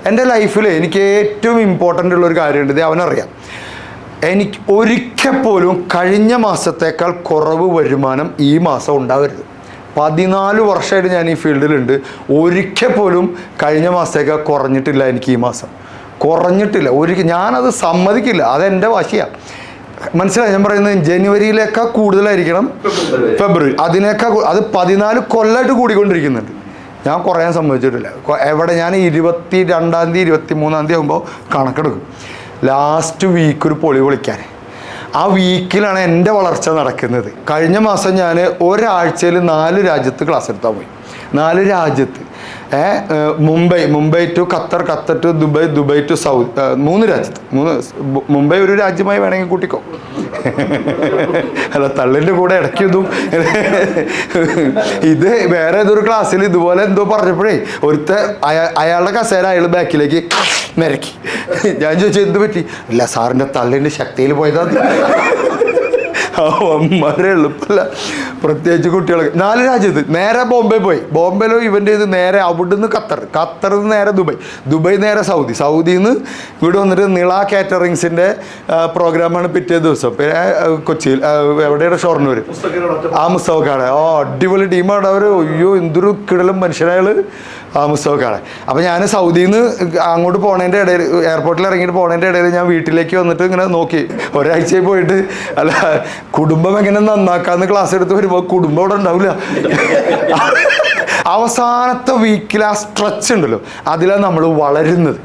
എൻ്റെ ലൈഫിൽ എനിക്ക് ഏറ്റവും ഇമ്പോർട്ടൻ്റ് ഉള്ളൊരു കാര്യമുണ്ട്, ഇത് അവനറിയാം. എനിക്ക് ഒരിക്കൽ പോലും കഴിഞ്ഞ മാസത്തേക്കാൾ കുറവ് വരുമാനം ഈ മാസം ഉണ്ടാവരുത്. 14 വർഷമായിട്ട് ഞാൻ ഈ ഫീൽഡിലുണ്ട്. ഒരിക്കൽ പോലും കഴിഞ്ഞ മാസത്തേക്കാൾ കുറഞ്ഞിട്ടില്ല. എനിക്ക് ഈ മാസം കുറഞ്ഞിട്ടില്ല ഞാനത് സമ്മതിക്കില്ല. അതെൻ്റെ വാശിയാണ്. മനസ്സിലായി ഞാൻ പറയുന്നത്? ജനുവരിയിലേക്കാൾ കൂടുതലായിരിക്കണം ഫെബ്രുവരി. അത് 14 കൊല്ലമായിട്ട് കൂടിക്കൊണ്ടിരിക്കുന്നുണ്ട്. ഞാൻ കുറയാൻ സമ്മതിച്ചിട്ടില്ല. എവിടെ ഞാൻ 22-ാം തീയതി 23-ാം തീയതി ആകുമ്പോൾ കണക്കെടുക്കും. ലാസ്റ്റ് വീക്ക് ഒരു പൊളി പൊളിക്കാൻ. ആ വീക്കിലാണ് എൻ്റെ വളർച്ച നടക്കുന്നത്. കഴിഞ്ഞ മാസം ഞാൻ ഒരാഴ്ചയിൽ 4 രാജ്യത്ത് ക്ലാസ് എടുത്താൽ പോയി. 4 രാജ്യത്ത്. Mumbai to Qatar, Qatar to Dubai, Dubai to Saudi. 3 രാജ്യത്ത്. മുംബൈ ഒരു രാജ്യമായി വേണമെങ്കിൽ കൂട്ടിക്കോ. അല്ല, തള്ളിൻ്റെ കൂടെ ഇടയ്ക്കും ഇത് വേറെ ഏതൊരു ക്ലാസ്സിൽ ഇതുപോലെ എന്തോ പറഞ്ഞപ്പോഴേ അയാളുടെ കസേര അയാൾ ബാക്കിലേക്ക് നിരക്കി. ഞാൻ ചോദിച്ചു എന്ത് പറ്റി? ഇല്ല സാറിൻ്റെ തള്ളിൻ്റെ ശക്തിയിൽ പോയതാ. വളരെ എളുപ്പമല്ല, പ്രത്യേകിച്ച് കുട്ടികൾക്ക്. 4 രാജ്യത്ത് നേരെ ബോംബെ പോയി. ബോംബെയിലോ ഇവൻ്റെ ഇത് നേരെ അവിടുന്ന് ഖത്തറിൽ നിന്ന് നേരെ ദുബൈ നേരെ സൗദിയിൽ നിന്ന് ഇവിടെ വന്നിട്ട് നിള കാറ്ററിങ്സിൻ്റെ പ്രോഗ്രാമാണ് പിറ്റേ ദിവസം. പിന്നെ കൊച്ചിയിൽ എവിടെയാണ്? ഷൊർണൂർ. ആ മുസ്തഫക്കാട്. അടിപൊളി ടീമാണ് അവർ. അയ്യോ എന്തൊരു കിടലും മനുഷ്യനയാൾ ആ മുസ്തഫക്കാട്. അപ്പോൾ ഞാൻ സൗദിയിൽ നിന്ന് അങ്ങോട്ട് പോണതിൻ്റെ ഇടയിൽ, എയർപോർട്ടിൽ ഇറങ്ങിയിട്ട് പോണതിൻ്റെ ഇടയിൽ ഞാൻ വീട്ടിലേക്ക് വന്നിട്ട് ഇങ്ങനെ നോക്കി. ഒരാഴ്ചയിൽ പോയിട്ട് അല്ല കുടുംബം എങ്ങനെ നന്നാക്കാമെന്ന് ക്ലാസ് എടുത്ത് വരുമ്പോൾ കുടുംബം അവിടെ ഉണ്ടാവില്ല. അവസാനത്തെ വീക്കിൽ ആ സ്ട്രെച്ച് ഉണ്ടല്ലോ, അതിലാണ് നമ്മൾ വളരുന്നത്.